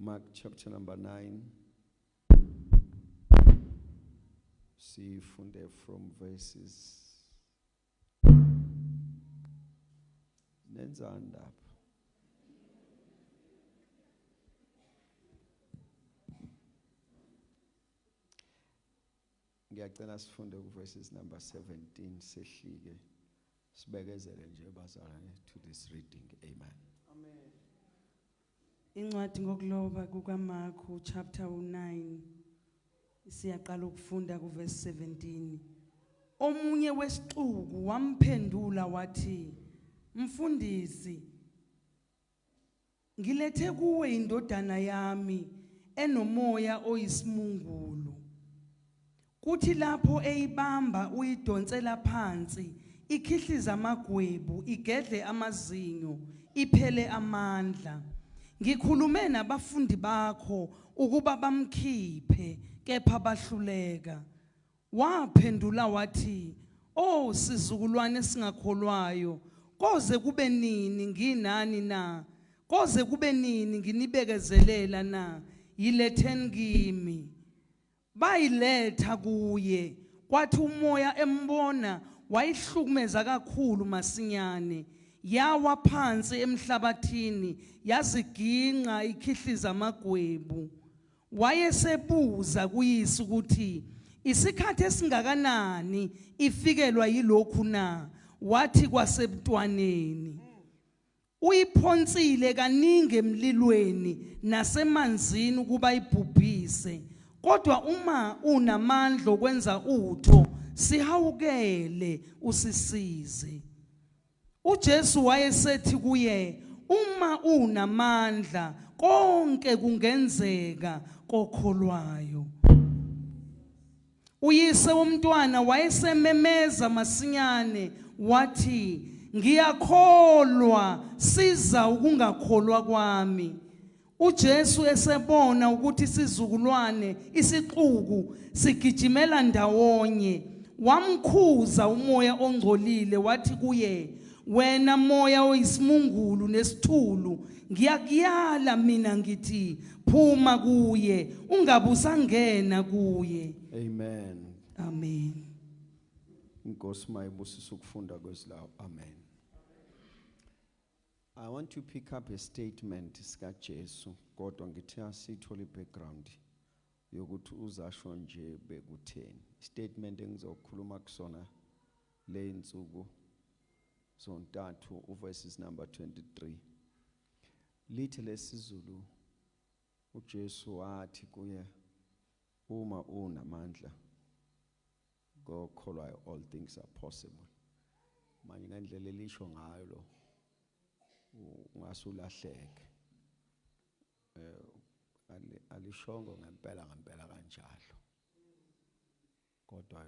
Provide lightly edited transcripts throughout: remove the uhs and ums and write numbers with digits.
Mark chapter number 9. Sifunde from verses nenzanda apha. Ngiyacela sifunde ku verses number 17 sehlike sibekezele nje bazalwane to this reading. Amen. Amen. Incwadi ngokuloba kukaMarku chapter 9 siyaqala ukufunda ku verse 17. Omunye wesixuku wamphendula wathi, Mfundisi, ngilethe kuwe indodana yami enomoya oyisimungulu. Kuthi lapho eyibamba uyidonsela phansi, ikhihliza amagwebu, igedle amazinyo, iphele amandla. Ngikhulume nabafundi bakho ukuba bamkhiphe, kepha bahluleka. Waphendula wathi, "Oh sizukulwane singakholwayo, koze kube nini nginani na? Koze kube nini nginibekezelela na? Yiletheni kimi." Bayiletha kuye, kwathi umoya embona wayihlukumeza kakhulu masinyane. Yawa phansi emhlabathini, yaziginqa ikhihliza amagwebu. Wayesebuza kuyise ukuthi isikhathi esingakanani ifikelwa yilokhu na? Wathi kwasemntwaneni, uyiphonsile kaningi emlilweni nasemanzini ukuba ibhubhise. Kodwa uma unamandla okwenza utho, sihawukele usisize. uJesu wayesethi kuye, uma unamandla konke kungenzeka kokholwayo. Uyise womntwana wayesememeza masinyane wathi, ngiyakholwa, siza ukungakholwa kwami. uJesu esebona ukuthi isizukulwane isixuku sigijimela ndawonye, wamkhuza umoya ongcolile wathi kuye, wena moya oyisimungulu nesithulu, ngiyakuyala mina ngithi phuma kuye, ungabusangena kuye. Amen. Amen. Inkosi mayibusise ukufunda kwesilawo. Amen. I want to pick up a statement sika Jesu, kodwa ngithi asithole background yokuthi uzasho nje bekutheni. Statement engizokhuluma kusona le insuku zontathu verses number 23. Lithi lesizulu uJesu wathi kuye, uma unamandla ngokholwayo all things are possible. Manje ngendlela elisho ngayo lo ungasulahleke. Alishongo ngempela kanjalo. Kodwa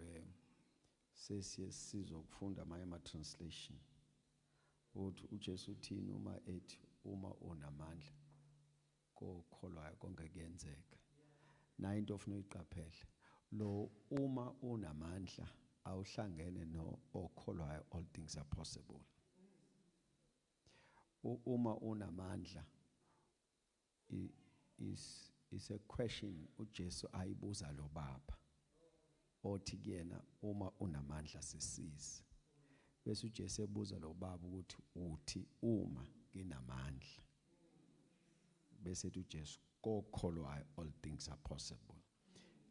ke sizokufunda ama translation. Uthi uJesu uthini uma ethi uma unamandla kokholwayo konke kuyenzeka. Na into ofuna uyiqaphele. Lo uma unamandla awuhlangene no okholwayo all things are possible. Uma unamandla is a question uJesu ayibuza lo baba. Othi kuyena uma unamandla sisize. Bese uJesu ebuza lo baba ukuthi uthi uma nginamandla. Bese uJesu kokholwayo all things are possible.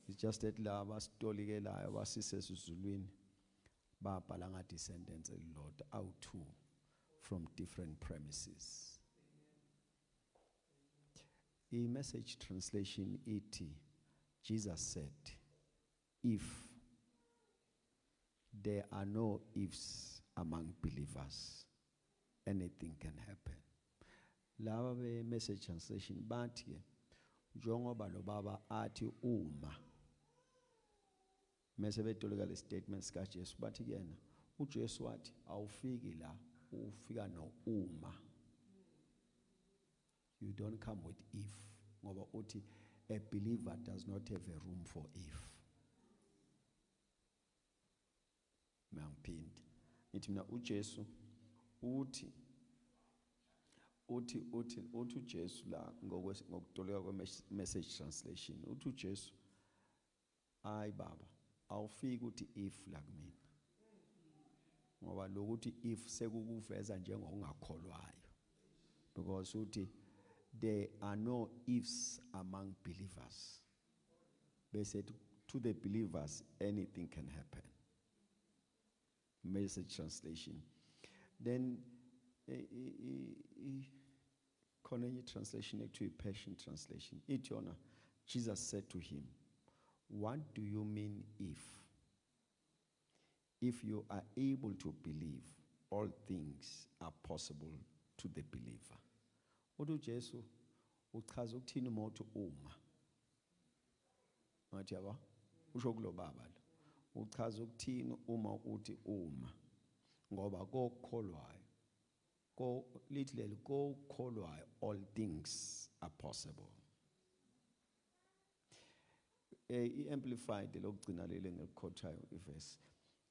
It's just that laba sitolikelayo basisezulwini babhala ngathi sentence elilodwa awu2 from different premises. The Message translation iti, Jesus said, if there are no ifs among believers, anything can happen. Laba be Message translation bathi njengoba lo baba athi uma mase betolika le statements ka Jesu bathi kuyena uJesu wathi awufiki la ufika no uma. You don't come with if, ngoba uthi a believer does not have a room for if. Mangiphinda ngithi mina uJesu uthi uthi uJesu la ngokutoleka kwe-message translation uthi uJesu hayi baba awufiki uthi if la kumina ngoba lokuthi if sekukuveza njengokungakholwayo because uthi there are no ifs among believers bese to the believers anything can happen. Message translation. Then khona translation ekuthiwa Passion translation ithi yona Jesus said to him, what do you mean if you are able to believe all things are possible to the believer? Uthi Jesu uchaza ukuthini moto uma ngathi yaba usho kulo baba lo uchaza ukuthini uma uthi uma ngoba kokholwayo lithi leli kokholwayo all things are possible. I-amplified lokugcina leli ngelikhothayo iverse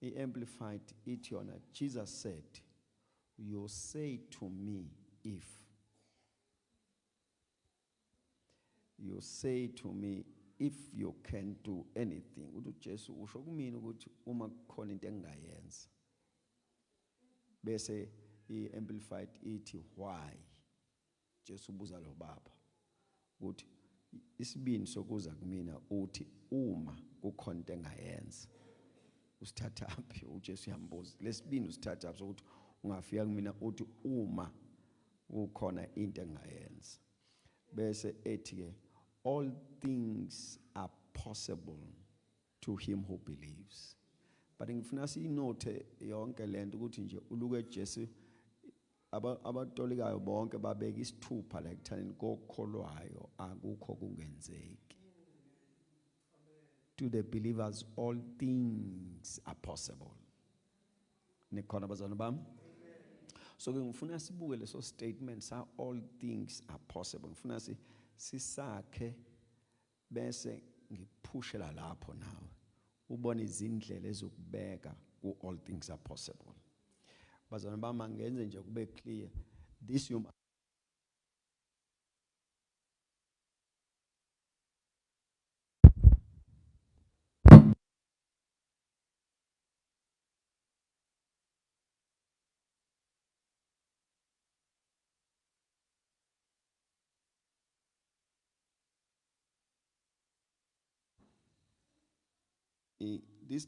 i-amplified ithi yona Jesus said, you say to me if you say to me if you can do anything. Uthi Jesu usho kumina ukuthi uma kukhona into engayenza bese i-amplified ithi why. Jesu ubuza lo baba ukuthi isibini sokuza kumina uthi uma kukhona into engayenza usithatha aphi. uJesu yambuza lesibini usithatha aphi sokuthi ungafika kumina uthi uma kukhona into engayenza bese ethi ke all things are possible to him who believes. But ngifuna sinote yonke lento ukuthi nje uluke Jesu abatolikayo bonke babeka isithupha la ekuthaneni kokholwayo akukho kungenzeki. To the believers all things are possible. Nikhona bazana bami? So ngifuna sibuke leso statement sa all things are possible. Ngifuna sisakhe bese ngiphushela lapho nawe ubone izindlela ezokubeka ku all things are possible. Bazana bami ngenze nje kube clear this you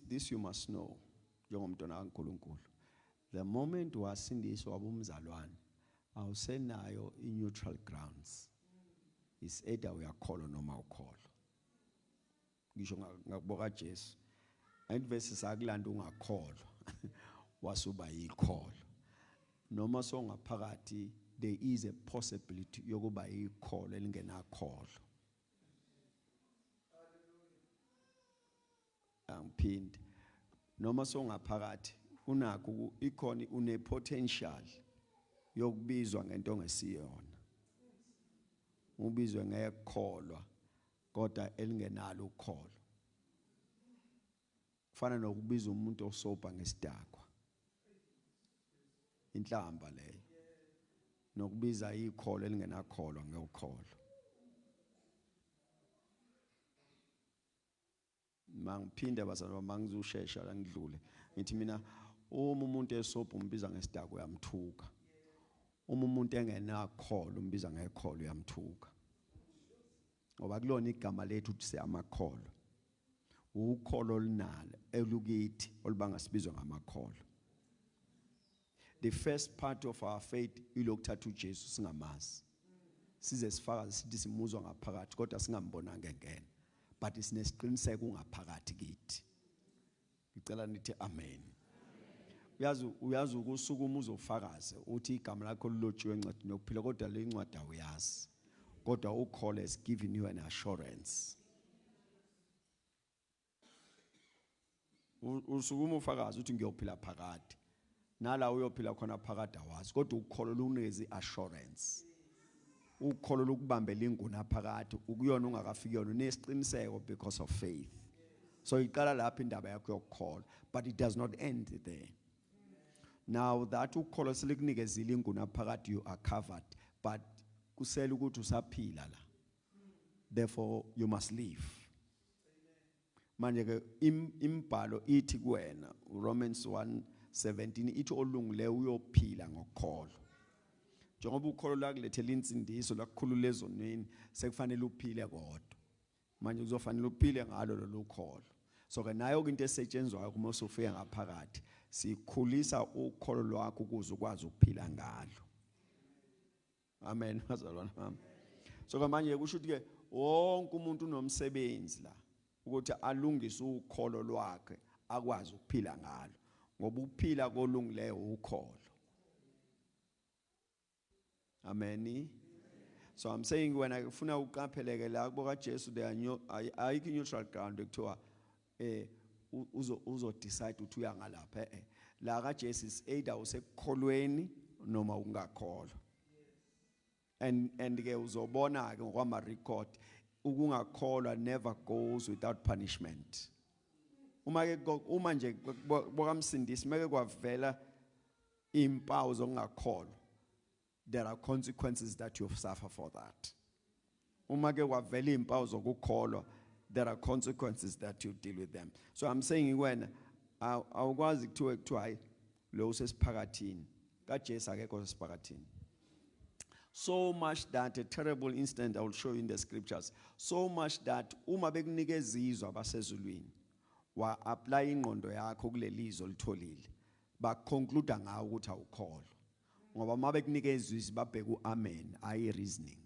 this you must know njengomntwana kaNkulunkulu. The moment wasindiswa wabumzalwane awusenayo i-neutral grounds. Is either uyakholwa noma ukholwa. Ngisho ngakuboka Jesu ayivesi sakulanda ungakholwa wasuba yikholwa noma songaphakathi there is a possibility yokuba yikholwa elingenakholwa. Angiphindi noma songaphakathi unakho ikhona une potential yokubizwa ngento ongesiyona ubizwe ngekholwa kodwa elingenalo ukholwa kufana nokubiza umuntu osobha ngesidakwa inhlamba leyo nokubiza ikholwa elingenakholwa ngekholwa. Mangiphinde bazalwa mangizushesha la ngidlule ngithi mina uma umuntu esobha umbiza ngesidakwa uyamthuka uma umuntu engenakholwa umbiza ngekholwa uyamthuka ngoba kulona igama lethu uthi siyamakholwa ukholo olunalo elukithi olubanga sibizwa ngamakholwa. The first part of our faith ilokuthatha uJesu singamazi size sifakaze sithi simuzwa ngaphakathi kodwa singambonanga ngene but isinesiqiniseko ungaphakathi kithi. Ngicela nithi amen. Uyazi ukusuka uma uzofakaze uthi igama lakho lilotshiwe encwadini yokuphila kodwa le incwadi awuyazi kodwa ukholo has given you an assurance. Usuka uma ufakaze uthi ngiyophila phakathi nala uyophila khona phakathi awazi kodwa ukholo lunikeza assurance. Ukholo lokubambela inguna phakathi ukuyona ungakafiki yona unesiqiniseko because of faith. So iqala lapha indaba yakho yokukholwa but it does not end there. Now that ukholo selikunikeza inguna phakathi you are covered but kusela ukuthi usaphila la, therefore you must live. Manje ke imbhalo ithi kuwena Romans 1:17 ithi olungileyo uyophila ngokukholo. Njengoba ukholo lakulethela insindiso lakukhulula ezonweni sekufanele uphile kodwa. Manje kuzofanele uphile ngalo lolu kholo. So ke nayo into esetshenzwayo kuma usufika ngaphakathi sikhulisa ukholo lwakho ukuze ukwazi ukuphila ngalo. Amen bazalwane bami. So ke manje kusho ukuthi ke wonke umuntu unomsebenzi la ukuthi alungise ukholo lwakhe akwazi ukuphila ngalo ngoba ukuphila kolungileyo ukholo. Amen. So I'm saying when I ufuna uqapheleke la kuboka Jesu there ayikho neutral ground ekuthiwa uzo decide ukuthi uya ngalapha la ka Jesu is either usekukholweni noma ungakholwa. And ke uzobona ke ngokwama record ukungakholwa never goes without punishment. Uma nje bokamsindisi make kwavela impawu zokungakholwa, there are consequences that you suffer for that. Uma ke kwavela impawu zokukholwa, there are consequences that you deal with them. So I'm saying when awukwazi kuthiwa hayi lo usesiphakathini kaJesu akekho sesiphakathini. So much that a terrible incident I will show you in the scriptures. So much that uma bekunikeza izwi abasezulwini wa apply ingqondo yakho kulelizwe olitholile ba conclude ngawo ukuthi awukholwa. Ngoba uma bekunikeza izwi babheka uamen ayi reasoning.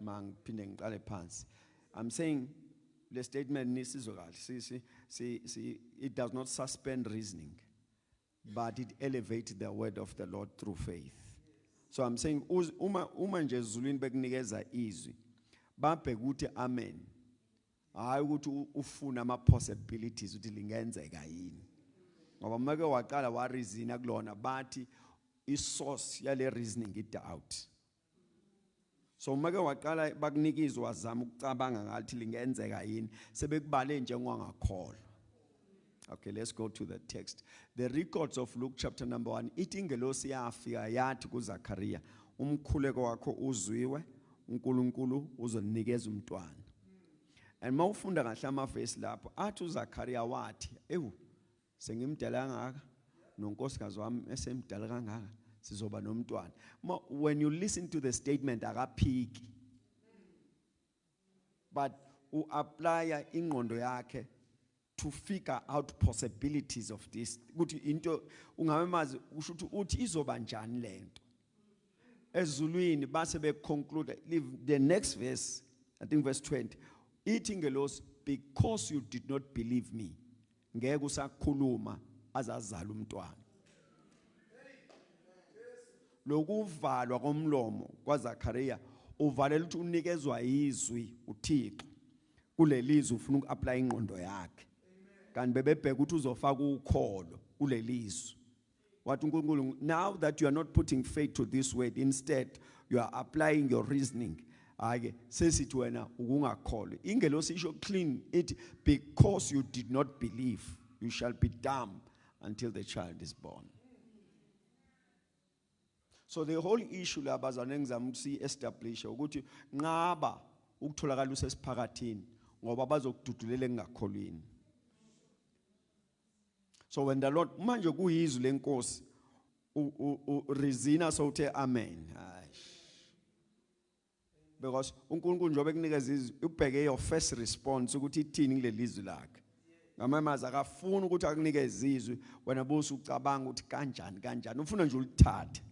Mangiphinde ngiqale phansi. I'm saying the statement nisizwe kahle. See it does not suspend reasoning, but it elevates the word of the Lord through faith. So I'm saying uma nje ezulwini bekunikeza izwi babheka ukuthi amen hayi ukuthi ufuna ama possibilities ukuthi lingenzeka yini. Ngoba make waqala wa reason kulona bathi isource yale reasoning i doubt. So make waqala bakunikizwa wazama ukucabanga ngathi lingenzeka yini sebekubale njengwangakholwa. Okay, let's go to the text. The records of Luke chapter number 1. Ithi ingelosi yafika yathi kuZakhariya, umkhuleko wakho uzwiwe, uNkulunkulu uzonikeza umntwana. And mawufunda kahle amavesi lapho, athi uZakhariya wathi, sengimdala kangaka, nonkosikazi wami esemdala kangaka, sizoba nomntwana. When you listen to the statement akaphiki. But uapply ingqondo yakhe to figure out possibilities of this. Ukuthi into ungabemazi usho ukuthi uthi izoba njani lento. Ezulwini base be conclude the next verse, I think verse 20. Ithi ngelosi, because you did not believe me, ngeke usakhuluma azazala umntwana. Lokuvalwa komlomo kwaZakhariya uvalela ukuthi unikezwa izwi uThixo kulelizwe ufuna ukuapply ingqondo yakhe. Kanti bebebheka ukuthi uzofaka ukholo kulelizwe. Wathi uNkulunkulu, now that you are not putting faith to this word, instead you are applying your reasoning. Ake sesithi wena ukungakholwa. Ingelosi isho clean it, because you did not believe, you shall be dumb until the child is born. So the whole issue la bazana engizama ukuthi establish ukuthi nqaba ukutholakala usesiphakathini ngoba bazokududulela engakholweni. So when the Lord manje kuyizwi lenkosi rezina so uthe amen. Because uNkulunkulu njobe kunikeza izwi ubheke your first response ukuthi ithini kulelizwi lakhe. Ngamamaza akafuna ukuthi akunikeze izwi wena bose ucabanga ukuthi kanjani ufuna nje ulithathe.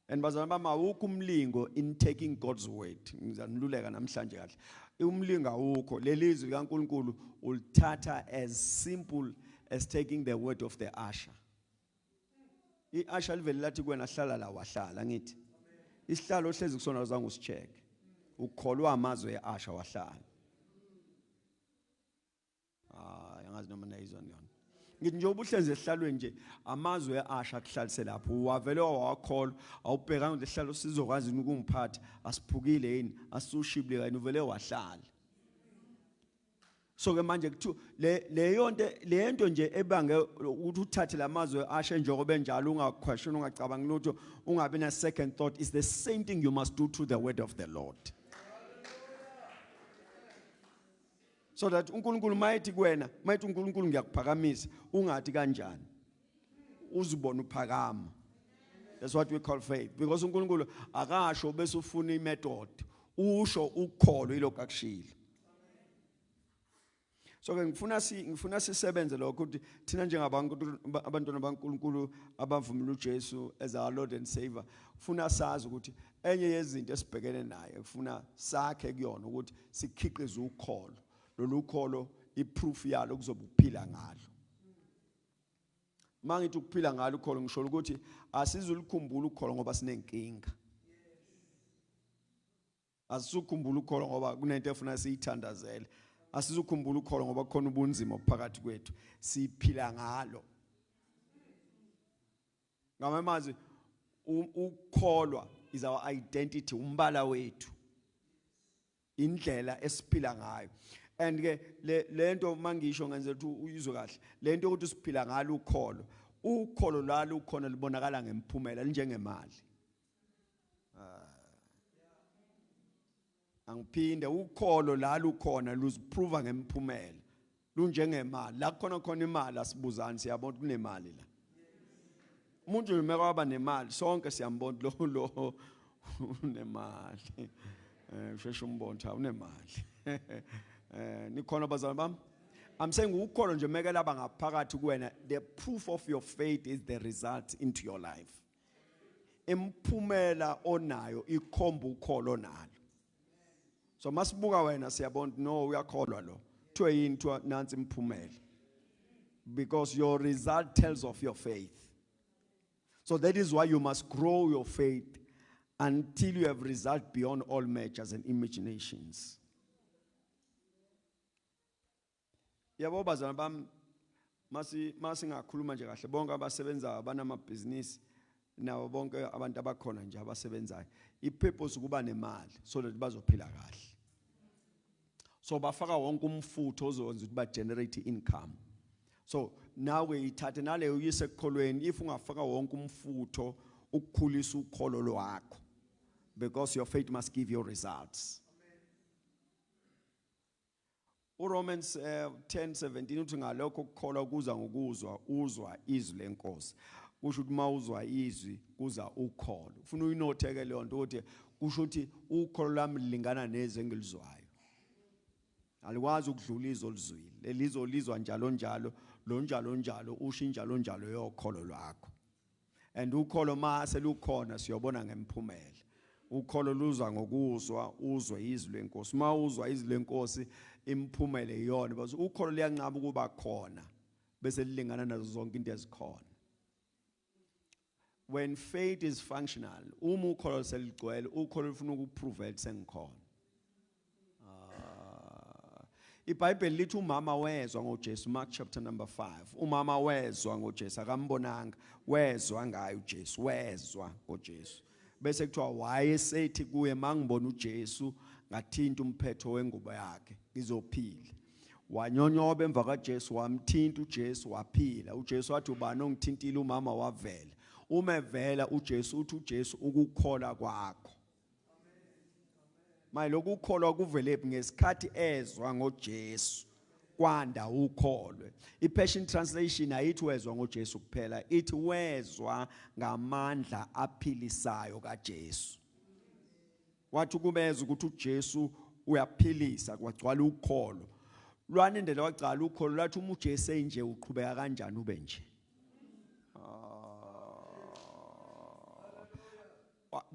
And bazana bama ukumlingo in taking God's word. Ngizaniluleka namhlanje kahle. Umlinga ukho lelizwi kaNkulunkulu ulithatha as simple as taking the word of the usher. I-usher livele lathi kuwena hlala la wahlala ngithi. Isihlalo ohlezi kusona uzange usicheck. Ukholwa amazwi e-usher wahlala. Yangazi noma nayizwa yona. Ngithi nje ubuhlenze ehlalweni nje amazwi e-usher akuhlalise lapho. Wavele wakholwa awubhekanga ukuthi isihlalo sizokwazi ukungiphatha asiphukile yini asushibile kanye uvele wahlala. So ke manje kuthiwa le nto nje ebange ukuthi uthathe lamazwe ashe njengoba enjalo ungaquestion ungacabanga lutho ungabe na second thought is the same thing you must do through the word of the Lord. So that uNkulunkulu mayithi kuwena mayithi uNkulunkulu ngiyakuphakamisa ungathi kanjani uzibona uphakama. That's what we call faith, because uNkulunkulu akasho bese ufuna imethod usho ukholo ilokho akushilo. So ke ngifuna sisebenze lokho ukuthi thina njengabantwana baNkulunkulu abavumela uJesu as our Lord and Savior ufuna sazi ukuthi enye yezinto esibhekene naye ufuna sakhe kuyona ukuthi sikhiqize ukholo. Lolu kholo iproof yalo kuzoba ukuphila ngalo. Mangithi ukuphila ngalo ukholo ngisho ukuthi asizulukhumbula ukholo ngoba sinenkinga. Asizukhumbula ukholo ngoba kunento efuna siyithandazele. Asizukhumbula ukholo ngoba khona ubunzima phakathi kwethu. Siphila ngalo. Ngamamazi ukholwa is our identity, umbala wethu. Indlela esiphila ngayo. And ke lento mangisho ngenzela ukuthi uyizwe kahle. Lento ukuthi siphila ngalo ukholo. Ukholo lalo ukhona libonakala ngemphumela njengemali. Angiphinde ukholo lalo ukhona luziprova ngemphumela. Lunjengemali. La khona imali asibuzani siyabona kunemali la. Umuntu umeka waba nemali sonke siyambona lo unemali. Usheshe umbona unemali. Nikhona bazalwane bami. I'm saying ukholo nje meke laba ngaphakathi kuwena, the proof of your faith is the result into your life. Imphumela onayo ikhomba ukholo nalo. So masibuka wena siyabona no uyakholwa lo. Kuthiwe yini kuthiwa nansi imphumela. Because your result tells of your faith. So that is why you must grow your faith until you have result beyond all measures and imaginations. Yabo bazalwane bami masi ngakhuluma nje kahle bonke abasebenza abanamabhizinisi nawo bonke abantu abakhona nje abasebenzayo ipurpose kuba nemali so that bazophila kahle. So bafaka wonke umfutho ozokwenza ukuthi ba generate income. So nawe ithathe naleyo uyise ekukholweni if ungafaka wonke umfutho ukukhulisa ukholo lwakho, because your faith must give you results. Romans 10:17 uthi ngalokho ukukholwa kuza ngokuzwa uzwa izwi lenkosi. Kusho ukuthi mawuzwa izwi kuza ukholo. Ufuna uyinotheke leyo nto ukuthi kusho ukuthi ukholo lami lingana nezwe engilizwayo. Alikwazi ukudlula izwi olizwile. Lelizwe lizwa njalo njalo lo njalo njalo usho njalo njalo yokholo lwakho. And ukholo mase lukhona siyobona ngemphumela. Ukholo luza ngokuzwa uzwe izwi lenkosi. Mawuzwa izwi lenkosi imphumela iyona because ukholo liyanqaba ukuba khona bese lilingana nazo zonke into ezikhona. When faith is functional, ukholo seligcwele ukholo lufuna ukuprove ukuthi sengikhona. iBhayibheli lithi umama wezwa ngoJesu, Mark chapter number 5. Umama wezwa ngoJesu akambonanga, wezwa ngayo uJesu, wezwa ngoJesu. Bese kuthiwa wayesethi kuye mangibona uJesu ngathinta umphetho wengubo yakhe ngizophila. Wanyonyoba emva kaJesu wamthinta uJesu waphila. uJesu wathi ubani ongithintile? Umama wavela. Uma evela uJesu uthi uJesu ukukholwa kwakho. Mayilokhu ukholwa kuvelephi ngesikhathi ezwa ngoJesu kwanda ukholwe. iPassion Translation ayithi wezwa ngoJesu kuphela, ithi wezwa ngamandla aphilisayo kaJesu. Wathi kubeza ukuthi uJesu uyaphilisa kwagcwala ukholo. Lwanendlela wagcala ukholo lathi uma uJesu enje uqhubeka kanjani ube nje.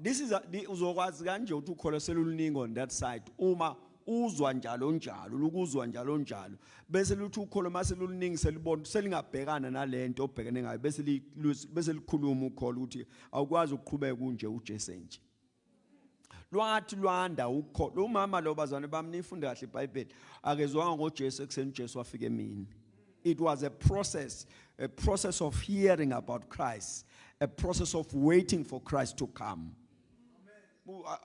This is uzokwazi kanje ukuthi ukholo seluluningi on that side uma uzwa njalo njalo ukuzwa njalo njalo bese luthi ukholo mase luluningi selibona selingabhekana nalento obhekene ngayo bese likhuluma ukholo ukuthi awukwazi ukuqhubeka kunje uJesu nje. Lwathi lwanda ukholo. Umama lo bazane bamnifunde kahle iBhayibheli akezwanga ngoJesu ekuseni uJesu wafika emini. It was a process of hearing about Christ, a process of waiting for Christ to come.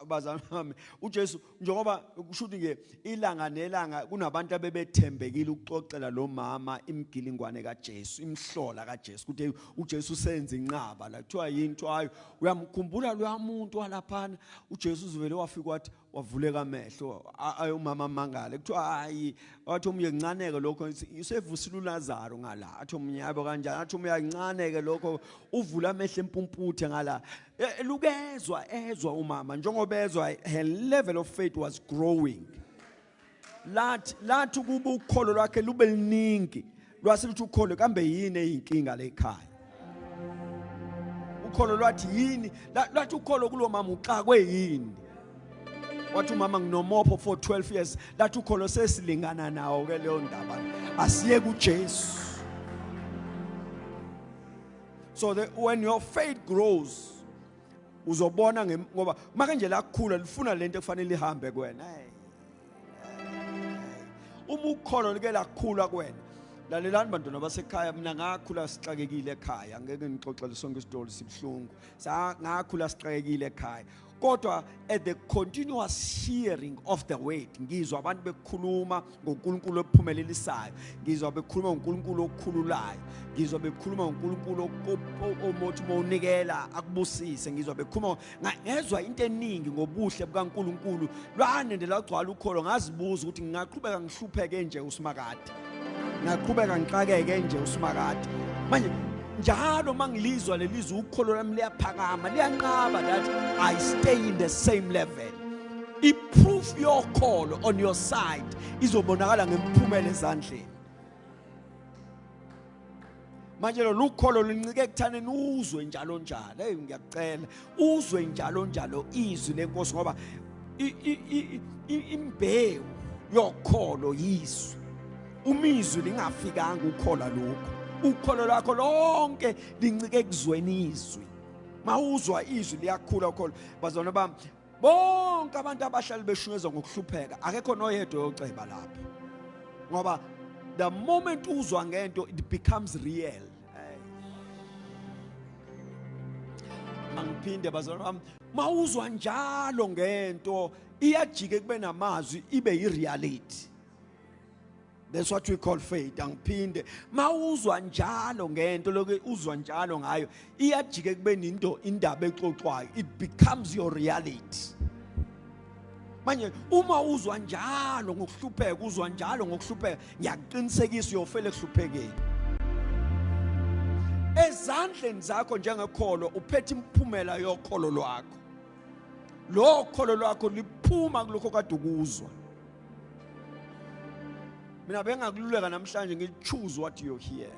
bazalwane bami uJesu njengoba kusho ukuthi ke ilanga nelanga kunabantu abebethembekile ukuxoxela lo mama imgilingwane kaJesu imhlola kaJesu ukuthi uJesu senze inqaba la kuthiwa yinto ayo uyamkhumbula lo muntu walaphana uJesu uzivele wafika wathi wavuleka amehlo ayo mama mangale kuthiwa hayi wathi umyencaneke lokho usevusile uLazaro ngala athi umnyabo kanjani athi umyancaneke lokho uvula amehlo empumputhe ngala lukezwa ezwa umama njengoba ezwa her level of faith was growing lathi kuba ukholo lwakhe lube liningi lwasiluthi ukholo kambe yini eyinkinga le ekhaya ukholo lwathi yini lathi ukholo kulo mama uxakwe yini wathi umama nginomopho for 12 years lathi ukholo sesilingana nawo ke leyo ndaba asiye kuJesu. So that when your faith grows uzobona ngoba manje nje lakhula lifuna lento efanele lihambe kuwena uma ukholo like lakhula kuwena lalelani bantwana basekhaya mina ngakhula sixakekile ekhaya ngeke ngixoxele sonke isitori sibhlungu ngakhula sixakekile ekhaya kodwa at the continuous hearing of the word ngizwa abantu bekhuluma ngoNkulunkulu ophumelelisayo ngizwa bekhuluma ngoNkulunkulu okukhululayo ngizwa bekhuluma ngoNkulunkulu omothi mawunikela akubusise ngizwa bekhuluma ngezwe into eningi ngobuhle bukaNkulunkulu lwane lagcwala ukholo ngazibuza ukuthi ngingaqhubeka ngihlupheke nje usimakade ngaqhubeka ngixakeke nje usimakade manje njalo mangilizwa lelizwe ukholo lami liyaphakama liyanqaba that I stay in the same level. Improve your call on your side izobonakala ngemiphumela ezandleni. Manje lo ukholo lincike ekuthaneni uzwe njalo njalo hey ngiyacela uzwe njalo njalo izwi lenkosi ngoba imbewu yokholo yizwi umizwi lingafikanga ukhola lokho ukholo lwakho lonke lincike ekuzweni izwi mawuzwa izwi liyakhula ukholo bazona bami bonke abantu abahlali beshunyezwa ngokuhlupheka akekho noyedwa yoceba lapho ngoba the moment uzwa ngento it becomes real. Mangiphinde bazona bami mawuzwa njalo ngento iyajike kube namazwi ibe yireality. That's what we call faith. Angiphinde mawuzwa njalo ngento lokho uzwa njalo ngayo iyajike kube into indaba exoxwayo it becomes your reality. Manje uma uzwa njalo ngokuhlupheka uzwa njalo ngokuhlupheka ngiyaqinisekisa uyofela ekuhluphekeni ezandleni zakho njengekholo uphethe imphumela yokholo lwakho lo kholo lwakho liphuma kulokho kade ukuzwa. Mina bengakululeka namhlanje ngichoose what you hear.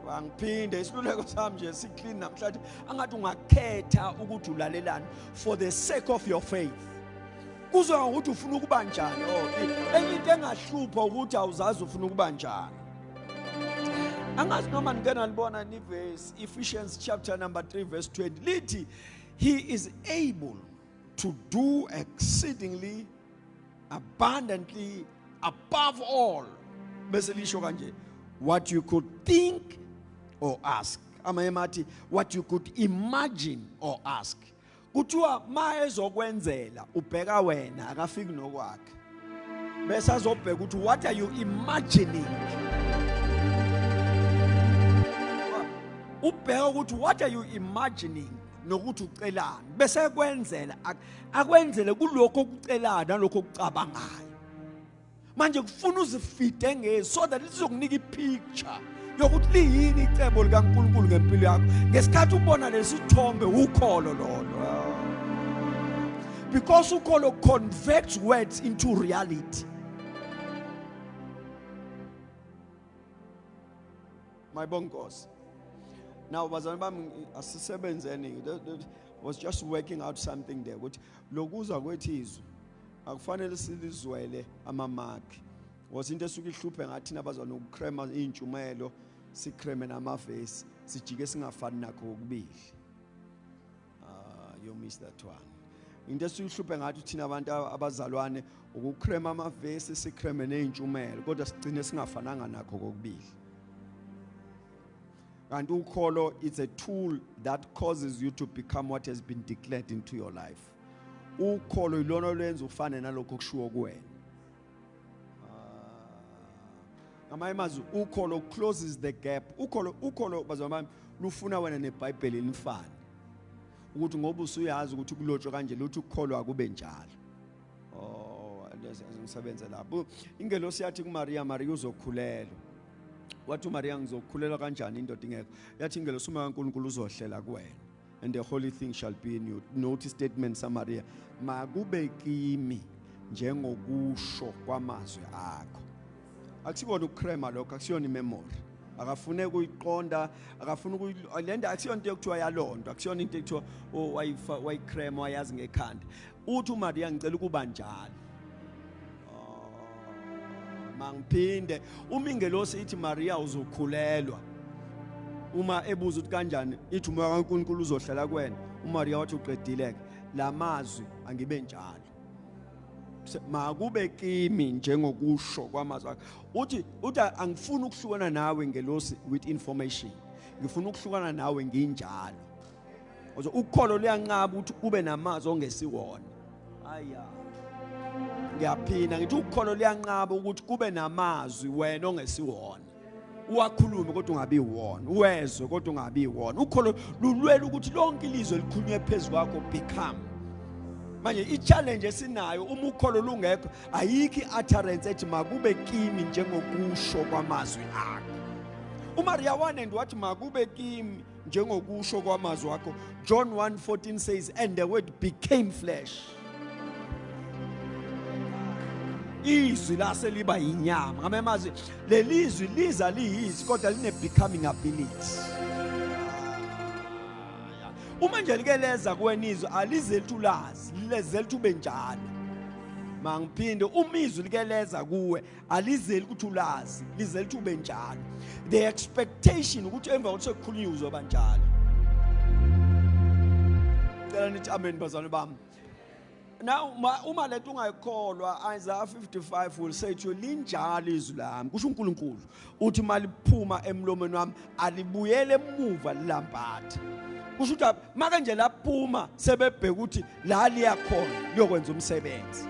Wangiphinde isiluleko sami nje siclean namhlanje angathi ungakhetha ukuthi ulalelane for the sake of your faith. Kuzwa ukuthi ufuna ukuba njani enye into engahlupha ukuthi awuzazi ufuna ukuba njani. Angazi noma ngena libona ni verse Ephesians chapter number 3 verse 20 lithi he is able to do exceedingly abundantly above all bese lisho kanje what you could think or ask amayemati what you could imagine or ask kuthiwa mayezokwenzela ubheka wena akafiki nokwakhe bese azobheka ukuthi what are you imagining ubheka ukuthi what are you imagining nokuthi ucelana bese kwenzela akwenzele kulokho okucelana nalokho okucabangayo manje kufuna uzifite ngezi so that lizokunika ipicture yokuthi liyini icebo likaNkulunkulu ngempilo yakho ngesikhathi ubona lesithombe ukholo lolo because ukholo converts words into reality. My bongos now bazana bami asisebenzeni was just working out something there ukuthi lokuzwa kwethi izwi akufanele silizwele amamakhi was into esuke ihluphe ngathi nabazana ukukrema intshumayelo sikreme namavesi sijike singafani nakho okubili. You miss that one. Into esuke ihluphe ngathi thina abantu abazalwane ukukrema amavesi sikreme neintshumayelo kodwa sigcine singafananga nakho kokubili. And ukholo, it's a tool that causes you to become what has been declared into your life. Ukholo ilona lwenza ufane nalokho kushiwo kuwena. Ngamanye amazwi ukholo closes the gap. Ukholo bazalwane lufuna wena neBhayibheli lifane. Ukuthi ngoba usuyazi ukuthi kulotshwe kanje luthi ukukholwa kube njalo. Ngisebenza lapho. Ingelosi yathi kuMaria, Maria uzokhulelwa. Wathi uMaria ngizokhulelwa kanjani indoda ingekho? Yathi ingelosi uma kaNkulunkulu uzohlela kuwena. And the holy thing shall be in you. Notice statement Samaria. Makube kimi njengokusho kwamazwi akho. Akusibona ukrema lokho, akusiyona imemory. Akafune ukuyiqonda, akafuna ukuyilenda, akusiyona into ekuthiwa yalonto, akusiyona into ekuthiwa wayikrema wayazi ngekhanda. Uthi uMaria ngicela ukuba njalo. Mangiphinde uma ingelosi ithi Maria uzokhulelwa. Uma ebuza ukuthi kanjani ithi umoya kaNkulunkulu uzohlala kuwena. uMaria wathi uqedileke la mazwi angibe njalo. Makube kimi njengokusho kwamazwi akho. Uthi angifuni ukuhlukana nawe ngelosi with information. Ngifuna ukuhlukana nawe nginjalo. Ukukholo liyanqaba ukuthi ube namazwi ongesiwona. Aya. Ngiyaphinda ngithi ukukholo liyanqaba ukuthi kube namazwi wena ongesiwona. Uwakhulume kodwa ungabi wona, uwezwe kodwa ungabi wona. Ukholo lulwela ukuthi lonke ilizwe likhulunywe phezulu kwakho become. Manje i-challenge esinayo uma ukholo lungekho ayikho i-utterance ethi makube kimi njengokusho kwamazwi akho. uMaria and wathi makube kimi njengokusho kwamazwi akho. John 1:14 says, and the word became flesh. Izwi laseliba inyama. Ngamanye amazwi lelizwi liza liyizwi kodwa line becoming ability. Uma nje likeleza kuwena izwi alize lithulazi, lileze lithube njalo. Mangiphinde umizwi likeleza kuwe alize likuthulazi, lize lithube njalo. The expectation ukuthi emva kokuthi sekukhulunywa uzoba njalo. Ngicela nithi amen bazalwane bami. Now uma lethu ungayikholwa Isaiah 55 will say to you linjalo izwi lami kusho uNkulunkulu uthi maliphuma emlomeni wami alibuyele emuva lilambatha. Kusho ukuthi maka nje laphuma sebebheka ukuthi la liyakhona liyokwenza umsebenzi.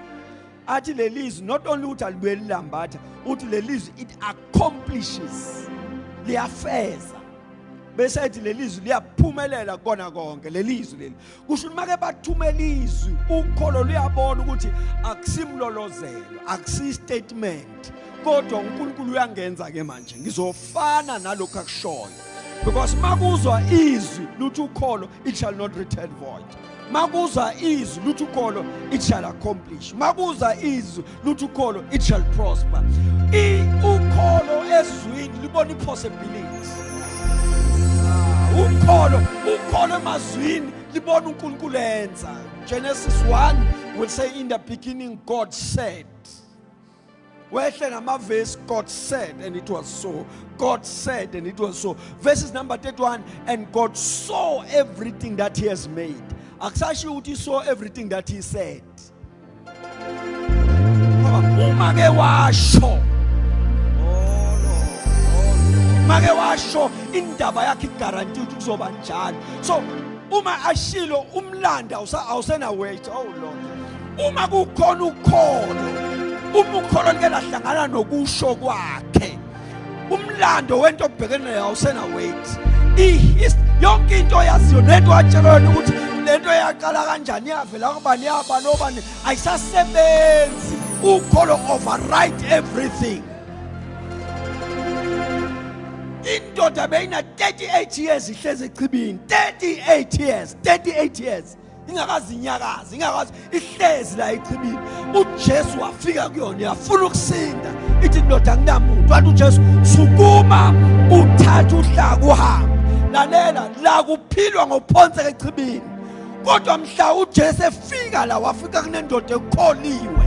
Athi lelizwi not only uthi alibuyele lilambatha uthi lelizwi it accomplishes, liyafeza. Bese ethi lelizwi liyaphumelela kona konke lelizwi leli. Kusho make bathumela izwi ukholo luyabona ukuthi akusimlolozelo, akusi statement. Kodwa uNkulunkulu uyangenza ke manje ngizofana nalokho akushoyo. Because makuzwa izwi luthi ukholo it shall not return void. Makuzwa izwi luthi ukholo it shall accomplish. Makuzwa izwi luthi ukholo it shall prosper. Ukholo ezwini libona ipossibilities. Ukholo emazwini libona uNkulunkulu enza. Genesis 1 will say in the beginning God said. Wehle namavesi God said and it was so. God said and it was so. Verses number 31 and God saw everything that he has made. Akusashi uthi saw everything that he said. Uma ke washo. Make washo indaba yakhe guarantee ukuthi kuzoba njalo. So uma ashilo umlanda awusena wait. Oh Lord. Uma kukhona ukholo ukholo like lahlangana nokusho kwakhe. Umlando wento obhekene nayo awusena wait. Yonke into yaziyo nento watshelana ukuthi lento yaqala kanjani yavela kubani yaba nobani ayisasebenzi. Ukholo override everything. Indoda beyina 38 years ihleze echibini. 38 years. Ingakazi inyakazi, ingakazi ihlezi la echibini. uJesu wafika kuyona yafuna ukusinda. Ithi indoda nginamuntu. Wathi uJesu sukuma uthatha uhlaka uhamba. Lalela la kuphilwa ngophonseka echibini. Kodwa mhla uJesu efika la wafika kunendoda ekholiwe.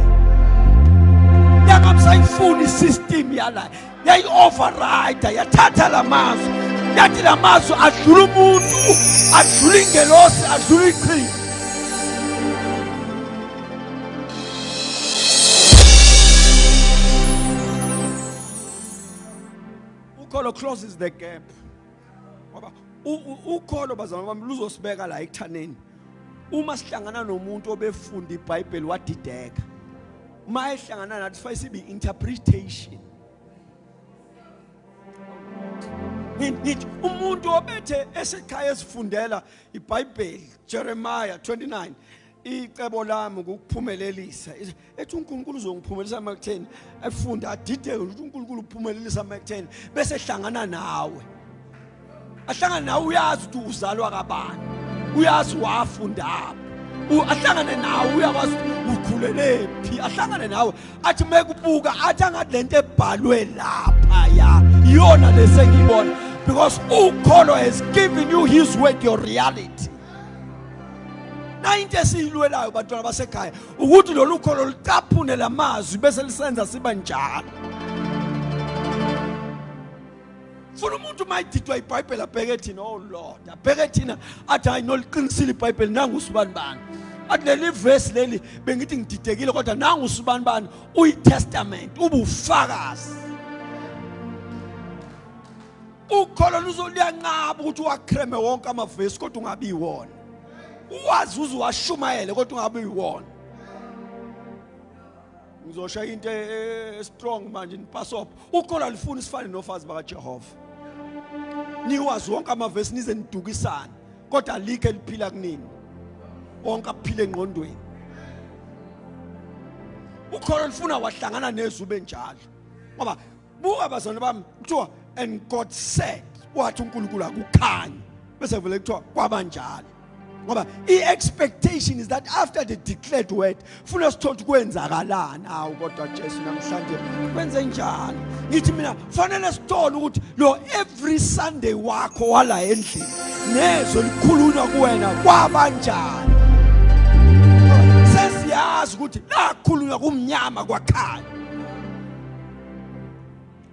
Yangamsayifuni system yala. Yayi override yathatha lamazwi. Yathi lamazwi adlula umuntu, adlula ingelosi, adlula iqhinga. Ukholo closes the gap. ngoba ukholo bazalwane bami luzosibeka la ekuthaneni. Uma sihlangana nomuntu obefunda iBhayibheli wadideka, uma ehlangana nathi fayisibe interpretation. Ngithi umuntu obethe esekhaya esifundela iBhayibheli Jeremiah 29 icebo lami ukuphumelelisa ethi uNkulunkulu uzongiphumelelisa emakutheni efunda adideke ukuthi uNkulunkulu uphumelelisa emakutheni bese ehlangana nawe. Ahlangana nawe uyazi ukuthi uzalwa kabani, uyazi wafunda ahlangane nawe uyakwazi ukhulele phi, ahlangane nawe athi mekubuka athi angathi lento ebhalwe lapha ya iyona lesengiyibona, because ukholo has given you his word, your reality. Na into esiyilwelayo bantwana basekhaya ukuthi lolu kholo licaphune lamazwi bese lisenza siba njalo. Funa umuntu mayididwa iBhayibheli abheke thina, oh Lord, abheke thina athi hayi noliqinisile iBhayibheli nangu usibani bani. Athi leli verse leli bengithi ngididekile kodwa nangu usibani bani uyiTestament ubufakazi. Ukholo luzoliyanqaba ukuthi uwacreme wonke amavesi kodwa ungabi yiwona. Uwazi uzuwashumayele kodwa ungabi yiwona. Ngizosha into strong manje nipass up. Ukholo alifuni isifane nofazi bakaJehova. Niwazi wonke amavesi nize nidukisana kodwa alikho eliphila kunini. Wonke aphile engqondweni. Ukholo lifuna wahlangana nezwi enjalo. Ngoba buka bazana bami kuthiwa and God said wathi uNkulunkulu akukhanya bese vele kuthiwa kwabanjalo. Ngoba i-expectation is that after the declared word funa sithola ukwenzakalana. Hawu kodwa Jesu namhlanje kwenze njalo. Ngithi mina fanele sithola ukuthi lo every Sunday wakho wala endlini nezwe likhulunywa kuwena kwabanjalo. Sesiyazi ukuthi la khulunywa kumnyama kwakhanya.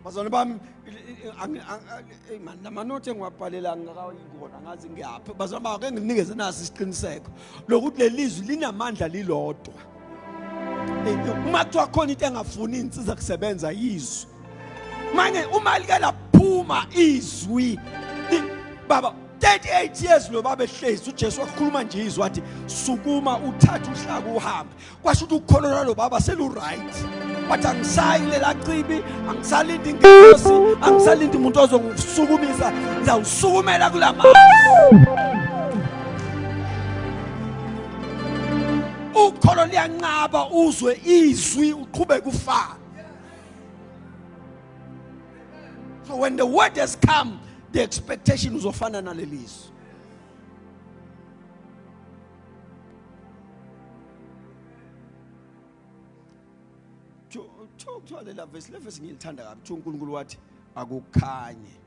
Bazalwane bami man namanothi engiwabhalela ngakayingona ngazi ngiyapha. Bazalwane bami ake nginikeze nasi isiqiniseko lokuthi lelizwi linamandla lilodwa. Uma kuthiwa khona into engafuni insiza kusebenza yizwi. Manje uma like laphuma izwi baba 38 years lo baba ehlezi uJesu wakhuluma nje izwi wathi sukuma uthatha uhlaka uhambe. Kwasho ukuthi ukholwa lo baba selu right. Wathi angisayile la qibi, angisalindi ingelosi, angisalindi umuntu ozongisukumisa, ngizawusukumela kulama. Ukholo liyanqaba uzwe izwi uqhubeka ufana. So when the word has come, the expectation uzofana nalelizwi. Kuthiwa lela verse ngilithanda kabi. Kuthiwa uNkulunkulu wathi akukhanye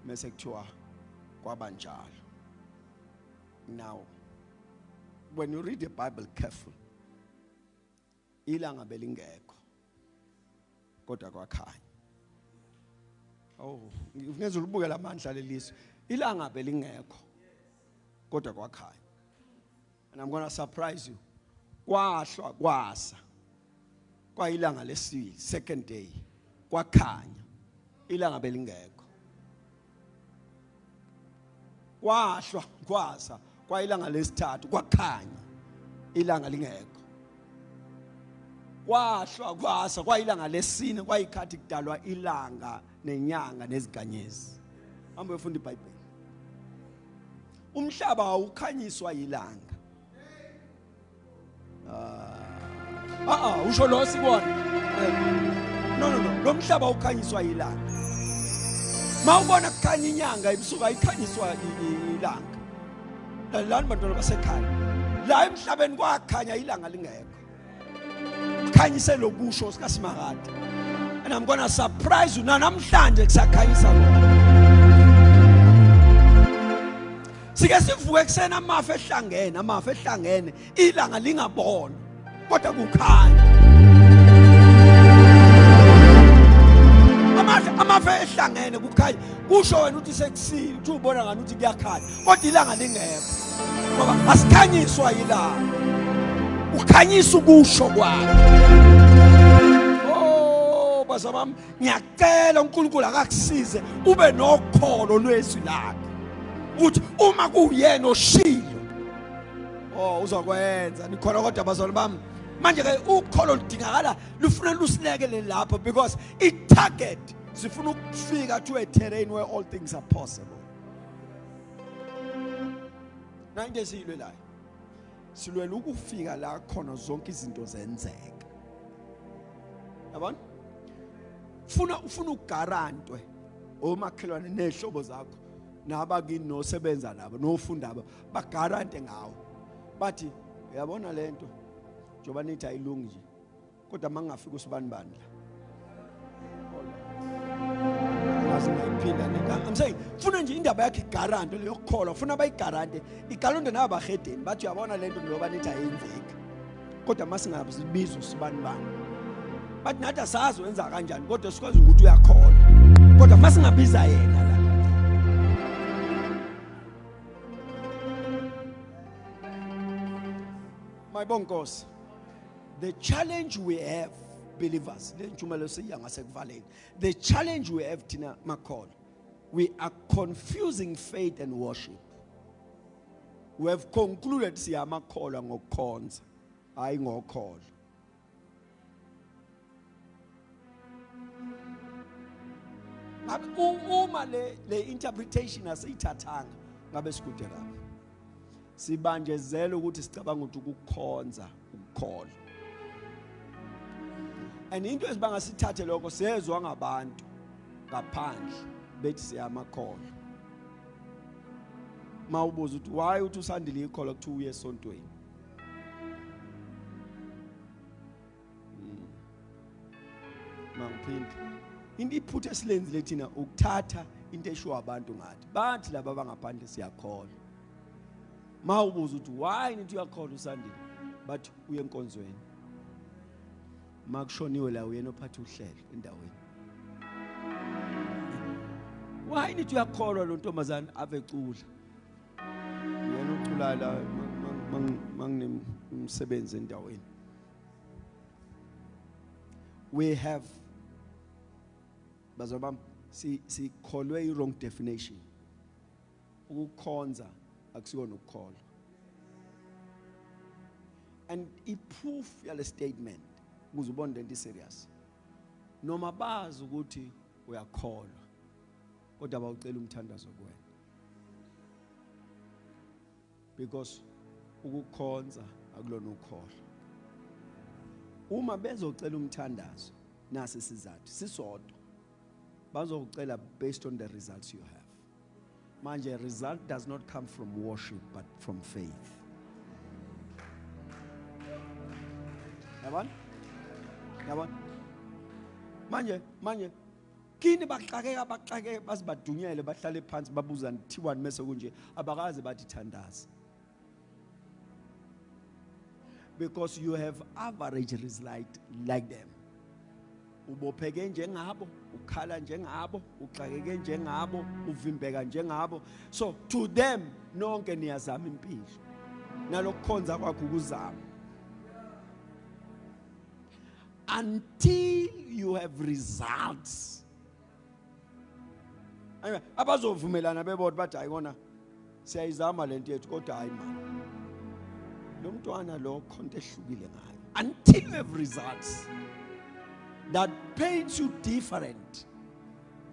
bese kuthiwa kwabanjalo. Now when you read the Bible carefully, ilanga belingekho kodwa kwakhanya. Oh, ngifuna ulibuke lamandla lelizwe. Ilanga belingekho kodwa kwakhanya. And I'm going to surprise you. Kwahlwa kwasa. Kwa ilanga lesibili, second day, kwakhanya. Ilanga belingekho. Kwahlwa kwasa. Kwa ilanga lesithathu, kwakhanya. Ilanga lingekho. Kwahlwa kwasa. Kwa ilanga lesine, kwa ikhathi kudalwa ilanga nenyanga neziganyezi. Hamba ufunda iBhayibheli. Umhlaba awukhanyiswa ilanga. Usho lo sibona. No. Lo mhlaba ukhanyiswa ilanga. Mawubona kukhanya inyanga ebusuku ayikhanyiswa ilanga. Lani bantwana basekhaya. La emhlabeni kwakhanya ilanga lingekho. Khanyise lokusho sikaSimakade. And I'm going to surprise you. Namhlanje kusakhanyisa lo. Sike sivuke kusena amafa ehlangene ilanga lingabona kodwa kukhanya. Amafa ehlangene kukhanya kusho wena ukuthi sekusile uthi ubona ngani ukuthi kuyakhanya kodwa ilanga lingekho ngoba asikhanyiswa ilanga ukhanyisa ukusho kwakhe. bazalwane bami, ngiyacela uNkulunkulu akakusize ube nokholo lwezwi lakhe. Uthi uma kuyena oshilo, oh uzokwenza. Nikhona kodwa bazalwane bami, manje ke ukholo ludingakala lufuna lusilekele lapho because i-target sifuna ukufika to a terrain where all things are possible. Nanje siyilwelayo. Silwela ukufika la khona zonke izinto zenzeka. Yabona? Ufuna ugarantwe omakhelwane nezihlobo zakho nabakini nosebenza nabo nofunda nabo bagarante ngawo. Bathi uyabona lento njoba nithi ayilungi nje kodwa mangafika usibani bani la. I'm saying funa nje indaba yakhe igarante leyokholwa funa bayigarante igalonde nabo bahedeni bathi uyabona lento njoba nithi ayenzeki kodwa masingabizwa sibani bani. Bathi nathi asazi wenza kanjani kodwa sikwazi ukuthi uyakholwa kodwa masingabiza yena la. My bonkos, the challenge we have, believers, the challenge we have, Tina McCall, we are confusing faith and worship. We have concluded siyama call ngokhonza hayi ngokholo. Uma le interpretation asiyithathanga ngabe sikude lapho. Sibanjezela ukuthi sicabanga ukuthi ukukhonza ukukholwa. And into esibanga sithathe lokho siyezwa ngabantu ngaphandle bethi siyamakholwa. Mawubuza ukuthi why uthi usandile ikholwa ku 2 years esontweni. Mangiphinde. Into iphutha esilenzile thina ukuthatha into eshiwa abantu ngathi. Bathi laba bangaphandle siyakholwa. Mawubuza ukuthi why nithi uyakholwa usandile but uye enkonzweni. Makushoniwe la uyena ophatha uhlelo endaweni. Why nithi uyakholwa lo ntombazana avecula. Uyena ucula la manginemsebenzi endaweni. We have bazalwane sikholwe i wrong definition. Ukukhonza akusiyona ukukholwa. And iproof yale statement ukuze ubone lento serious. Noma bazi ukuthi uyakholwa kodwa abawucela umthandazo kuwena. Because ukukhonza akulona ukukholwa. Uma bezocela umthandazo nasi isizathu sisodwa bazocela based on the results you have. Manje result does not come from worship but from faith. Yabona? Manje kini baxakeka basibadunyele bahlale phansi babuzana thiwani mase kunje abakaze bathi thandaza. Because you have average result like them. Ubopheke njengabo, ukhala njengabo, uxakeke njengabo, uvimbeka njengabo. So to them nonke niyazama impilo. Nalokukhonza kwakho ukuzama. Until you have results. Abazovumelana bebodwa bathi ayikona siyayizama lento yethu kodwa hayi manje. Lo mntwana lo khonto ehlukile ngayo. Until you have results that paints you different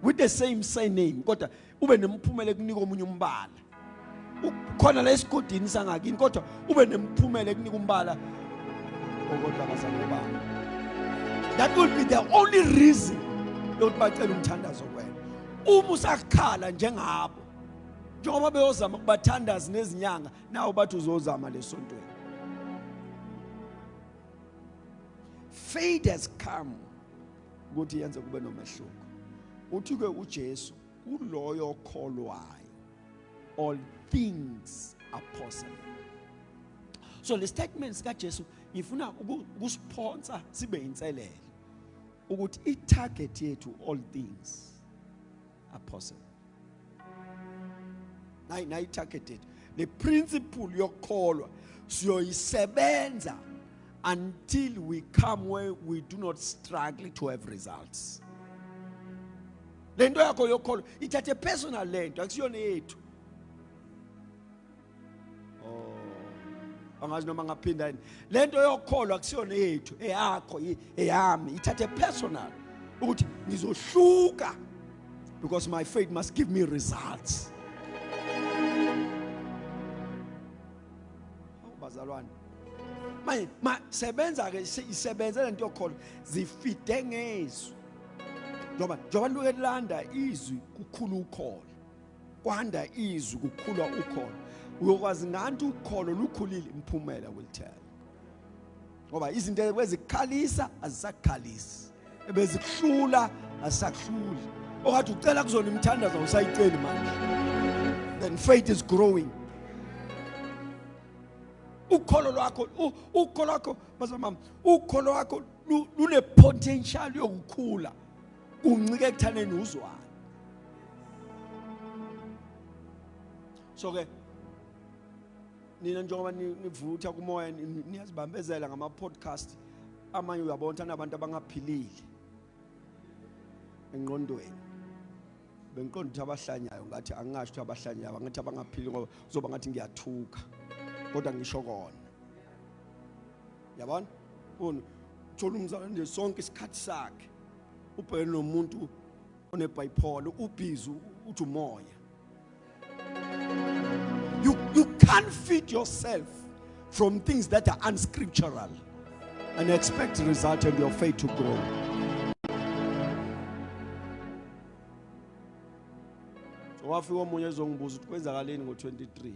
with the same name kodwa ube nemphumela ekunika omunye umbala. Ukhona la esigodini sangakini kodwa ube nemphumela ekunika umbala okodwa abasana baba. That will be the only reason yokuthi bacela umthandazo kwena. Uma usakhala njengabo njengoba beyozama kubathandaza nezinyanga nawo bathi uzozama lesontweni. Faith has come ukuthi yenze kube nomahluko. Uthi ke uJesu uloyo okholwayo all things are possible. So le statements kaJesu ifuna ukusponsor sibe inselele ukuthi i-target yethu all things are possible. Nayi targeted. The principle yokholwa siyoyisebenza until we come where we do not struggle to have results. Lento yakho yokholo ithathe personal lento akusiyona yethu. Angazi noma ngaphinda yini. Lento yokholo akusiyona yethu, eyakho, eyami, ithathe personal. Ukuthi ngizohluka because my faith must give me results. Bazalwane. Manje sebenza ke isebenza lento yokholo zifide ngezwi. Njoba lukelanda izwi kukhulu ukholo. Kwanda izwi kukhulu ukholo. Uyokwazi nganti ukholo lukhulile imphumela will tell. Ngoba izinto ezikhalisa azisakhalisi. Ebezikuhlula azisakuhluli. Okathi ucela kuzona imthandazo usayiceli manje. Then faith is growing. Ukholo lwakho bazamama, ukholo lwakho lune potential yokukhula. Uncike ekuthaneni uzwana. So ke nina njengoba nivutha kumoya niyazibambezela ngama podcast amanye uyabona nabantu abangaphilile engqondweni. Bengiqonda ukuthi abahlanyayo ngathi angasho ukuthi abahlanyayo ngathi abangaphili ngoba uzoba ngathi ngiyathuka. Kodwa ngisho kona. Yabona? Uthola umzalwane nje sonke isikhathi sakhe. Ubhekene nomuntu onebipolar, ubhizi uthi umoya. You can't feed yourself from things that are unscriptural and expect the result of your faith to grow. So wafika omunye ezongibuza ukuthi kwenzakaleni ngo-23.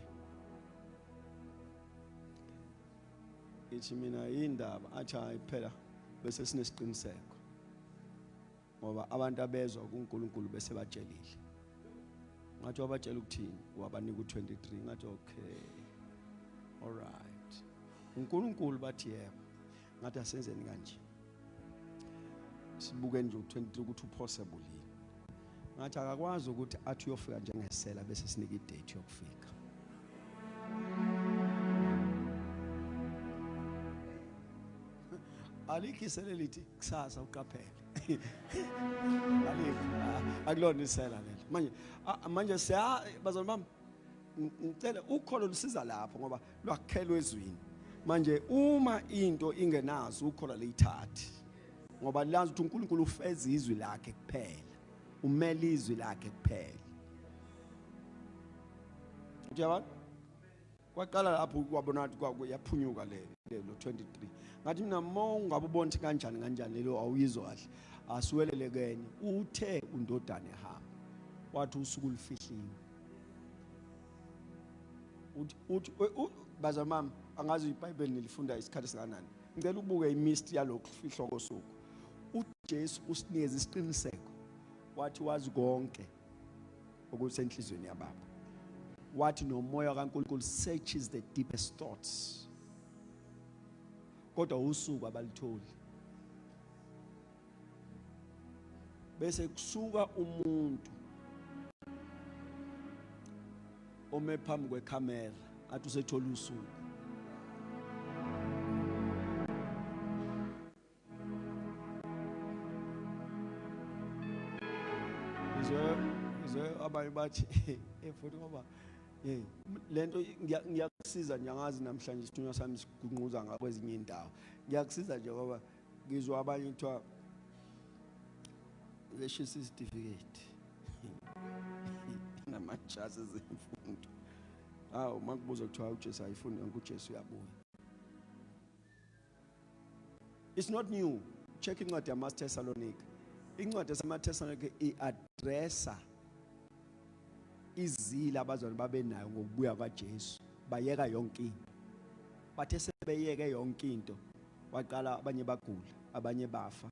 Ithi mina indaba athi hayi phela bese sinesiqiniseko. Ngoba abantu abezwa kuNkulunkulu bese batshelile. Ngathi wabatshela ukuthini wabanika u23 ngathi okay. All right. uNkulunkulu bathi yebo. Ngathi asenzeni kanje. Sibuke nje u23 ukuthi upossible yini. Ngathi akakwazi ukuthi athi uyofika njengesela bese sinika idate yokufika. Alikisele lithi kusasa uqaphele. Akulona isela lelo. Manje bazalwane ngicela ukholo lusiza lapho ngoba lwakhelwe ezwini. Manje uma into ingenazo ukholo leyithathi. Ngoba lazi ukuthi uNkulunkulu ufeza izwi lakhe kuphela. Umela izwi lakhe kuphela. Uyabona? Kwaqala lapho kwabona ukuthi yaphunyuka lelo 23. Ngathi mina mongabe ubona kanjani lelo awuyizwa kahle. Asiwelele kenye uthe undodana ehamba. Wathi usuku lifihliwe. Uthi bazamama angazi iBhayibheli nilifunda isikhathi singanani. Ngicela ukubuke imist yalokho fihlo kosuku. uJesu usinikeza isiqiniseko. Wathi wazi konke okusenhlizweni yaBaba. Wathi nomoya kaNkulunkulu searches the deepest thoughts. Kodwa usuku abalitholi. Bese kusuka umuntu ome phambi kwekhamera athi usethola usuku. Izo abanye bathi futhi ngoba lento ngiyakusiza nje angazi namhlanje isithunywa sami sigunquza ngakwezinye indawo. Ngiyakusiza nje ngoba ngizwa abanye kuthiwa leshisa certificate namachance ezemfundo. Makubuza kuthiwa uJesu ayifunda ngoJesu uyabuya. It's not new. Check incwadi yamaThesalonika. Incwadi yamaThesalonika iaddressa izila abazwana babenayo ngokubuya kwaJesu. Bayeka yonke into. Bathe sebeyeke yonke into. Waqala abanye bagula, abanye bafa,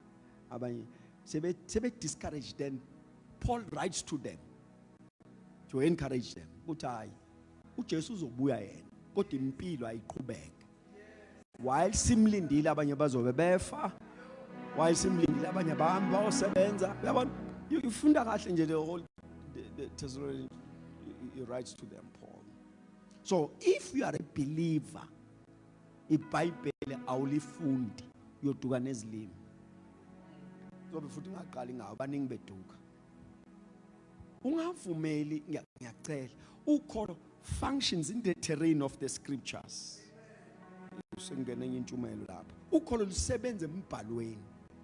abanye sebe discouraged. Then Paul writes to them to encourage them. Uthi hayi uJesu uzobuya yena kodwa impilo ayiqhubeke. While simlindile abanye bazobe befa, while simlindile abanye bahamba osebenza. Uyabona ufunda kahle nje the Thessalonians he writes to them Paul. So if you are a believer, iBhayibheli uvele awulifundi uyoduka nezilimi. Zobe futhi ngaqali ngawo baningi beduka. Ungavumeli ngiyacela ukholo functions in the terrain of the scriptures. Sengene enye intshumayelo lapha. Ukholo lusebenza emibhalweni,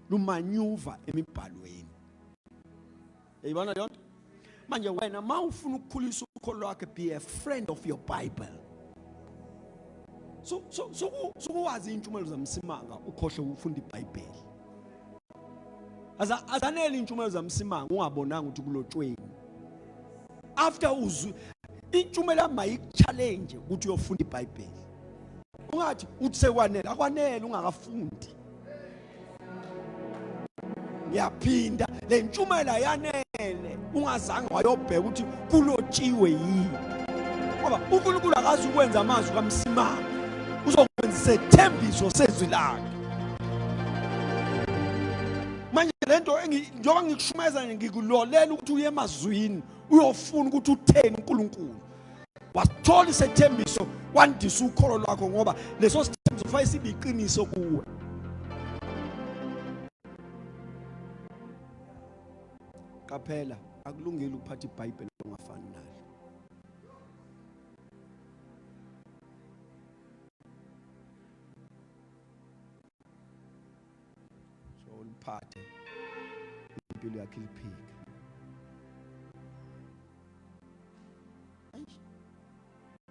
lumanyuva emibhalweni. Yayibona leyo nto? Manje wena mawufuna ukukhulisa ukholo lwakhe, be a friend of your Bible. So wazi intshumayelo zamsimanga ukhohle ufunda iBhayibheli. Azanele intshumayelo zamsimanga ungabonanga ukuthi kulotshweni. After uzu intshumayelo mayichallenge ukuthi uyofunda iBhayibheli. Ungathi uthi sekwanele, akwanele ungakafundi. Ngiyaphinda le ntshumayelo yanele ungazange wayobheka ukuthi kulotshiwe yini. Ngoba uNkulunkulu akazi ukwenza amazwi kaMsimanga, uzokwenza isethembiso sezwi lakhe. Manje lento njengoba ngikushumayeza ngikulolela ukuthi uye emazwini uyofuna ukuthi utheni uNkulunkulu. Wathola isethembiso wandisa ukholo lwakho ngoba leso sithembiso kufanele sibe iqiniso kuwe. Qaphela akulungile ukuphatha iBhayibheli ongafani nalo. So uliphathe impilo yakhe iliphike.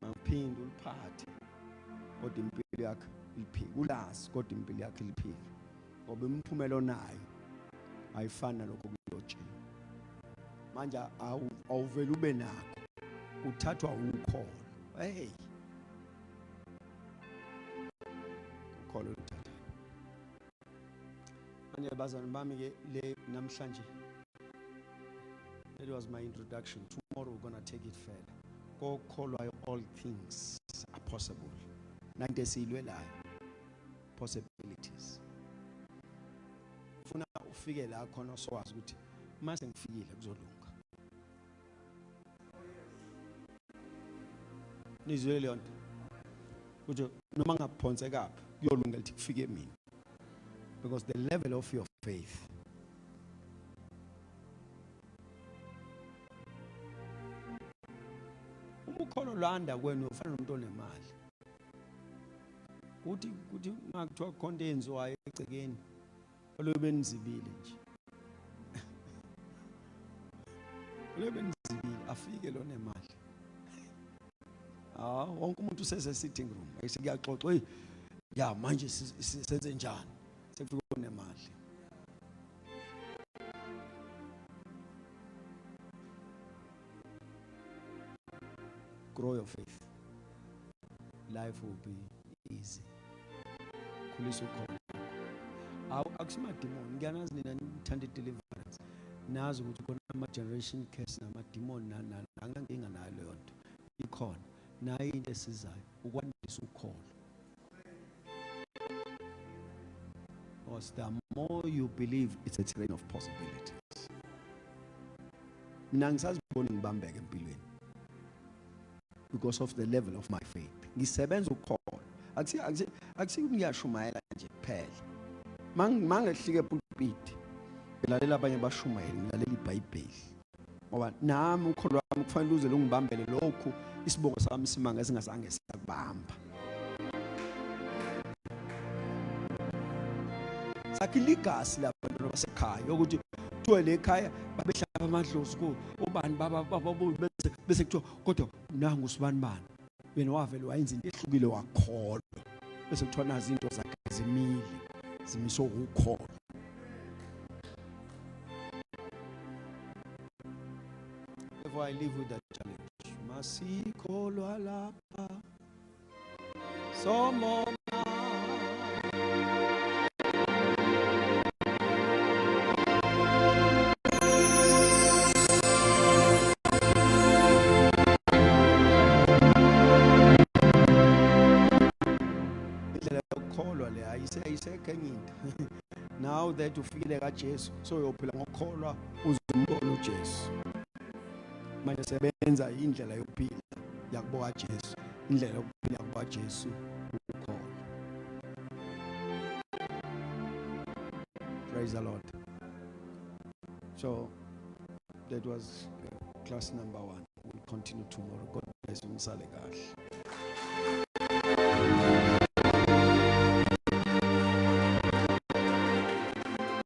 Mawuphinde uliphathe kodwa impilo yakhe iliphike. Ulazi kodwa impilo yakhe iliphike. Ngoba imiphumela onayo ayifani nalokho kulotshiwe. Manje awuvela ube nakho, uthathwa ukholo. Hey, ukholo uthatha. Manje bazana bami ke le namhlanje, that was my introduction. Tomorrow we're going to take it further. Go call all things are possible. Nante silwelayo possibilities. Funa ufike la khona sowazi ukuthi mase ngifikile kuzolunga. Nizwe leyo nto. Ukuthi noma ngaphonse kaphi kuyolunga lithi kufike mina. Because the level of your faith ukholo lwanda kwenu ufana nomuntu onemali. Uthi makuthiwa khonto enziwayo egcekeni olobe nizibile nje. Olobe nizibile afike lo nemali. Wonke umuntu usese sitting room esikuyaxoxa, hey ya manje senze njani sekufika onemali. Grow your faith. Life will be easy. Khulisa ukholo. Akusima demon ngiyanazi nina nithanda deliverance. Nazi ukuthi khona ama generation curse nama demon anganginga nayo leyo nto. Ikhona nayo into esizayo ukwandisa ukholo. Because the more you believe, it's a terrain of possibilities. Mina ngisazibona ngibambeke empilweni because of the level of my faith. Ngisebenza ukholo. Akusi ngiyashumayela nje kuphela. Mangehlike epulpit ngelalela abanye bashumayela, ngilalela iBhayibheli. Ngoba nami ukholo wami kufanele uze longibambele lokhu isibongo sami simanga esingazange sakubamba. Sakiligasi lapha basekhaya ukuthi kuthiwe le ekhaya babehlaba amadlozi ko ubani baba bese kuthiwa kodwa nangu usibani bani wena wavele wayenza into ehlukile wakholwa bese kuthiwa nazi into zakhe zimile zimiswa ukukholwa. If I live with that challenge, masikholwa lapha somona now that ufikile kaJesu so uyophila ngokholwa uzombona uJesu. Manje sebenza indlela yokuphila yakuboka Jesu, indlela yokuphila yakuboka Jesu ukholwa. Praise the Lord. So that was class number 1. We'll continue tomorrow. God bless you.